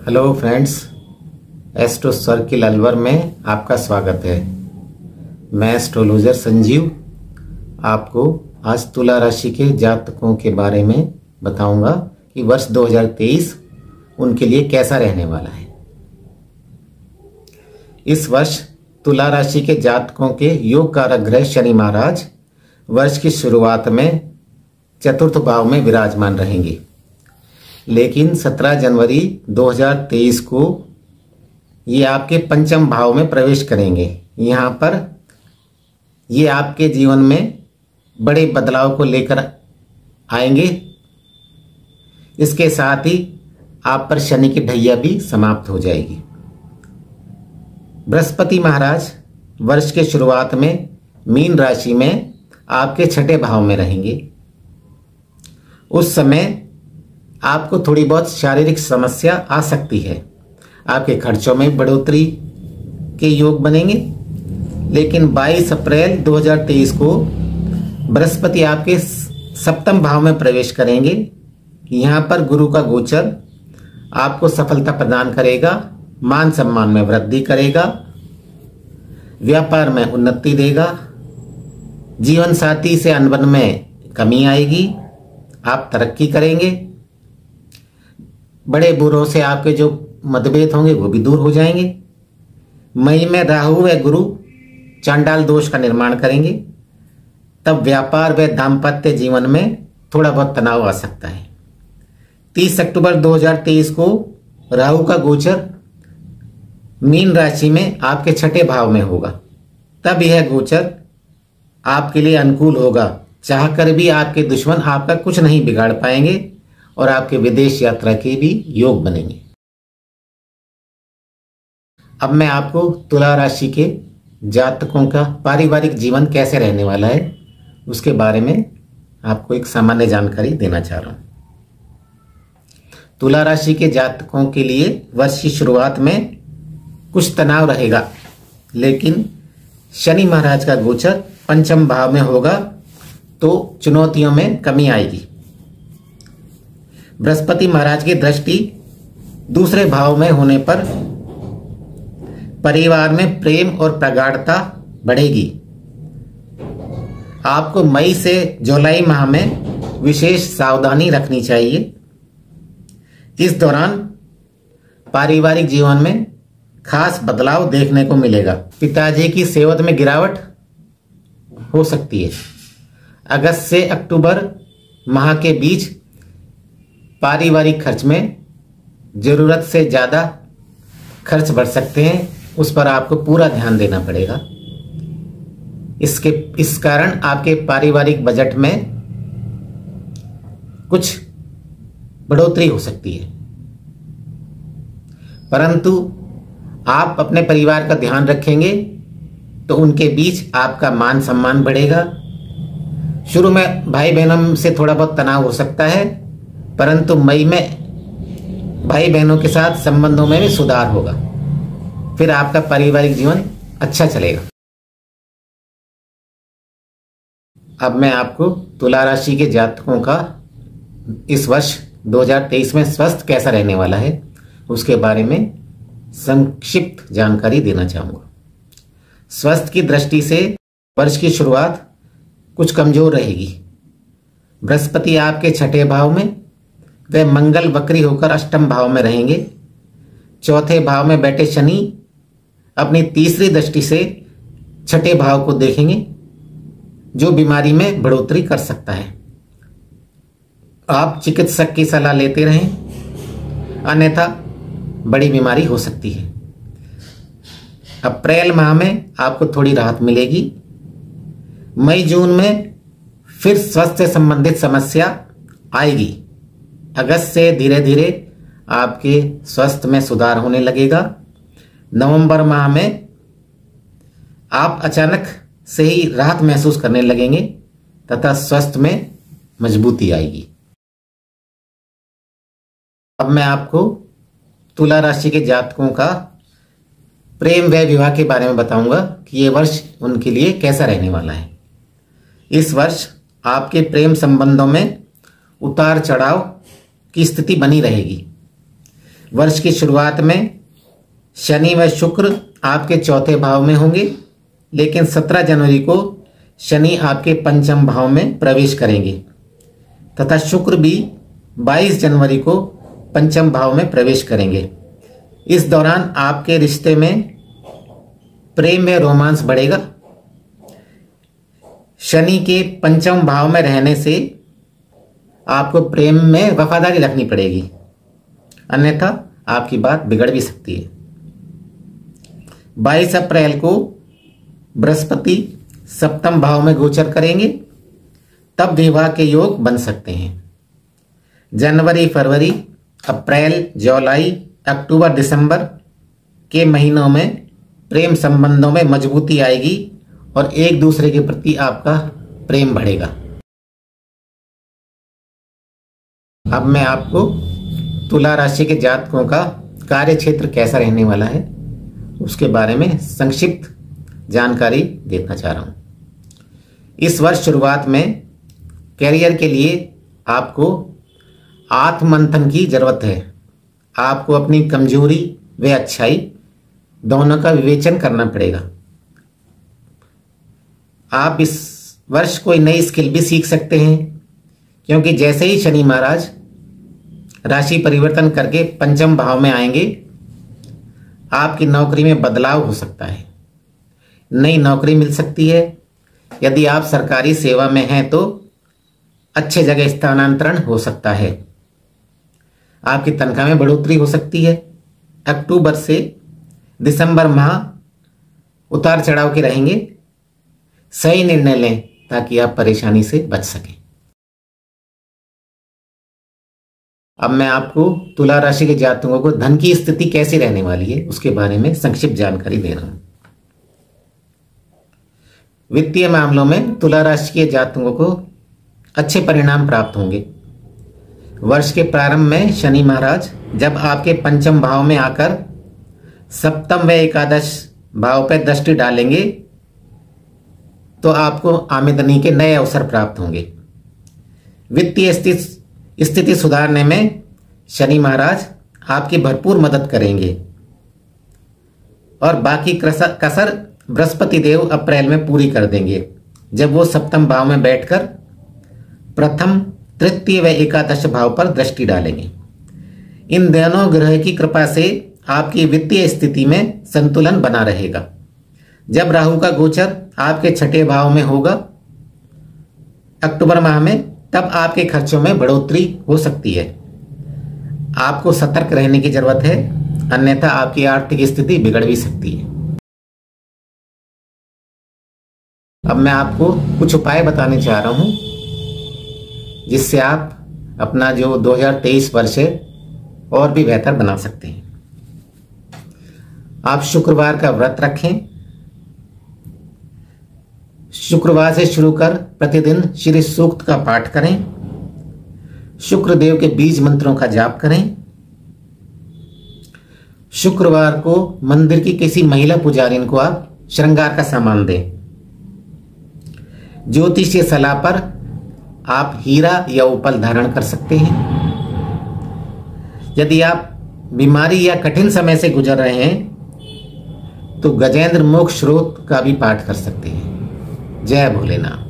Hello friends, astro circle Alwar में आपका स्वागत है। मैं एस्ट्रोलॉजर संजीव आपको आज तुला राशि के जातकों के बारे में बताऊंगा कि वर्ष 2023 उनके लिए कैसा रहने वाला है। इस वर्ष तुला राशि के जातकों के योग कारक ग्रह शनि महाराज वर्ष की शुरुआत में चतुर्थ भाव में विराजमान रहेंगे, लेकिन 17 जनवरी 2023 को ये आपके पंचम भाव में प्रवेश करेंगे। यहाँ पर ये आपके जीवन में बड़े बदलाव को लेकर आएंगे। इसके साथ ही आप पर शनि की ढैया भी समाप्त हो जाएगी। बृहस्पति महाराज वर्ष के शुरुआत में मीन राशि में आपके छठे भाव में रहेंगे। उस समय आपको थोड़ी बहुत शारीरिक समस्या आ सकती है। आपके खर्चों में बढ़ोतरी के योग बनेंगे, लेकिन 22 अप्रैल 2023 को बृहस्पति आपके सप्तम भाव में प्रवेश करेंगे। यहाँ पर गुरु का गोचर आपको सफलता प्रदान करेगा, मान सम्मान में वृद्धि करेगा, व्यापार में उन्नति देगा, जीवन साथी से अनबन में कमी आएगी, आप तरक्की करेंगे। बड़े बुरों से आपके जो मतभेद होंगे वो भी दूर हो जाएंगे। मई में राहु व गुरु चांडाल दोष का निर्माण करेंगे, तब व्यापार व दाम्पत्य जीवन में थोड़ा बहुत तनाव आ सकता है। 30 अक्टूबर 2023 को राहु का गोचर मीन राशि में आपके छठे भाव में होगा। तब यह गोचर आपके लिए अनुकूल होगा। चाहकर भी आपके दुश्मन आपका कुछ नहीं बिगाड़ पाएंगे और आपके विदेश यात्रा के भी योग बनेंगे। अब मैं आपको तुला राशि के जातकों का पारिवारिक जीवन कैसे रहने वाला है उसके बारे में आपको एक सामान्य जानकारी देना चाह रहा हूं। तुला राशि के जातकों के लिए वर्ष की शुरुआत में कुछ तनाव रहेगा, लेकिन शनि महाराज का गोचर पंचम भाव में होगा तो चुनौतियों में कमी आएगी। बृहस्पति महाराज की दृष्टि दूसरे भाव में होने पर परिवार में प्रेम और प्रगाढ़ता बढ़ेगी। आपको मई से जुलाई माह में विशेष सावधानी रखनी चाहिए। इस दौरान पारिवारिक जीवन में खास बदलाव देखने को मिलेगा। पिताजी की सेहत में गिरावट हो सकती है। अगस्त से अक्टूबर माह के बीच पारिवारिक खर्च में जरूरत से ज्यादा खर्च बढ़ सकते हैं, उस पर आपको पूरा ध्यान देना पड़ेगा। इस कारण आपके पारिवारिक बजट में कुछ बढ़ोतरी हो सकती है, परंतु आप अपने परिवार का ध्यान रखेंगे तो उनके बीच आपका मान सम्मान बढ़ेगा। शुरू में भाई बहनों से थोड़ा बहुत तनाव हो सकता है, परंतु मई में भाई बहनों के साथ संबंधों में भी सुधार होगा। फिर आपका पारिवारिक जीवन अच्छा चलेगा। अब मैं आपको तुला राशि के जातकों का इस वर्ष 2023 में स्वास्थ्य कैसा रहने वाला है उसके बारे में संक्षिप्त जानकारी देना चाहूंगा। स्वास्थ्य की दृष्टि से वर्ष की शुरुआत कुछ कमजोर रहेगी। बृहस्पति आपके छठे भाव में वे मंगल वक्री होकर अष्टम भाव में रहेंगे। चौथे भाव में बैठे शनि अपनी तीसरी दृष्टि से छठे भाव को देखेंगे, जो बीमारी में बढ़ोतरी कर सकता है। आप चिकित्सक की सलाह लेते रहें, अन्यथा बड़ी बीमारी हो सकती है। अप्रैल माह में आपको थोड़ी राहत मिलेगी। मई जून में फिर स्वास्थ्य से संबंधित समस्या आएगी। अगस्त से धीरे धीरे आपके स्वास्थ्य में सुधार होने लगेगा। नवंबर माह में आप अचानक से ही राहत महसूस करने लगेंगे तथा स्वास्थ्य में मजबूती आएगी। अब मैं आपको तुला राशि के जातकों का प्रेम व विवाह के बारे में बताऊंगा कि ये वर्ष उनके लिए कैसा रहने वाला है। इस वर्ष आपके प्रेम संबंधों में उतार चढ़ाव की स्थिति बनी रहेगी। वर्ष की शुरुआत में शनि व शुक्र आपके चौथे भाव में होंगे, लेकिन 17 जनवरी को शनि आपके पंचम भाव में प्रवेश करेंगे तथा शुक्र भी 22 जनवरी को पंचम भाव में प्रवेश करेंगे। इस दौरान आपके रिश्ते में प्रेम में रोमांस बढ़ेगा। शनि के पंचम भाव में रहने से आपको प्रेम में वफादारी रखनी पड़ेगी, अन्यथा आपकी बात बिगड़ भी सकती है। 22 अप्रैल को बृहस्पति सप्तम भाव में गोचर करेंगे, तब विवाह के योग बन सकते हैं। जनवरी, फरवरी, अप्रैल, जुलाई, अक्टूबर, दिसंबर के महीनों में प्रेम संबंधों में मजबूती आएगी और एक दूसरे के प्रति आपका प्रेम बढ़ेगा। अब मैं आपको तुला राशि के जातकों का कार्य क्षेत्र कैसा रहने वाला है उसके बारे में संक्षिप्त जानकारी देना चाह रहा हूं। इस वर्ष शुरुआत में कैरियर के लिए आपको आत्ममंथन की जरूरत है। आपको अपनी कमजोरी व अच्छाई दोनों का विवेचन करना पड़ेगा। आप इस वर्ष कोई नई स्किल भी सीख सकते हैं, क्योंकि जैसे ही शनि महाराज राशि परिवर्तन करके पंचम भाव में आएंगे, आपकी नौकरी में बदलाव हो सकता है। नई नौकरी मिल सकती है। यदि आप सरकारी सेवा में हैं तो अच्छे जगह स्थानांतरण हो सकता है। आपकी तनख्वाह में बढ़ोतरी हो सकती है। अक्टूबर से दिसंबर माह उतार चढ़ाव के रहेंगे। सही निर्णय लें ताकि आप परेशानी से बच सकें। अब मैं आपको तुला राशि के जातकों को धन की स्थिति कैसी रहने वाली है उसके बारे में संक्षिप्त जानकारी दे रहा हूं। वित्तीय मामलों में तुला राशि के जातकों को अच्छे परिणाम प्राप्त होंगे। वर्ष के प्रारंभ में शनि महाराज जब आपके पंचम भाव में आकर सप्तम व एकादश भाव पर दृष्टि डालेंगे तो आपको आमदनी के नए अवसर प्राप्त होंगे। वित्तीय स्थिति सुधारने में शनि महाराज आपकी भरपूर मदद करेंगे और बाकी कसर बृहस्पति देव अप्रैल में पूरी कर देंगे, जब वो सप्तम भाव में बैठकर प्रथम, तृतीय व एकादश भाव पर दृष्टि डालेंगे। इन दोनों ग्रह की कृपा से आपकी वित्तीय स्थिति में संतुलन बना रहेगा। जब राहु का गोचर आपके छठे भाव में होगा अक्टूबर माह में, तब आपके खर्चों में बढ़ोतरी हो सकती है। आपको सतर्क रहने की जरूरत है, अन्यथा आपकी आर्थिक स्थिति बिगड़ भी सकती है। अब मैं आपको कुछ उपाय बताने चाह रहा हूं जिससे आप अपना जो 2023 वर्ष है और भी बेहतर बना सकते हैं। आप शुक्रवार का व्रत रखें। शुक्रवार से शुरू कर प्रतिदिन श्री सूक्त का पाठ करें। शुक्रदेव के बीज मंत्रों का जाप करें। शुक्रवार को मंदिर की किसी महिला पुजारिन को आप श्रृंगार का सामान दें। ज्योतिषीय सलाह पर आप हीरा या उपल धारण कर सकते हैं। यदि आप बीमारी या कठिन समय से गुजर रहे हैं तो गजेंद्र मोक्ष स्रोत का भी पाठ कर सकते हैं। जय भोलेनाथ।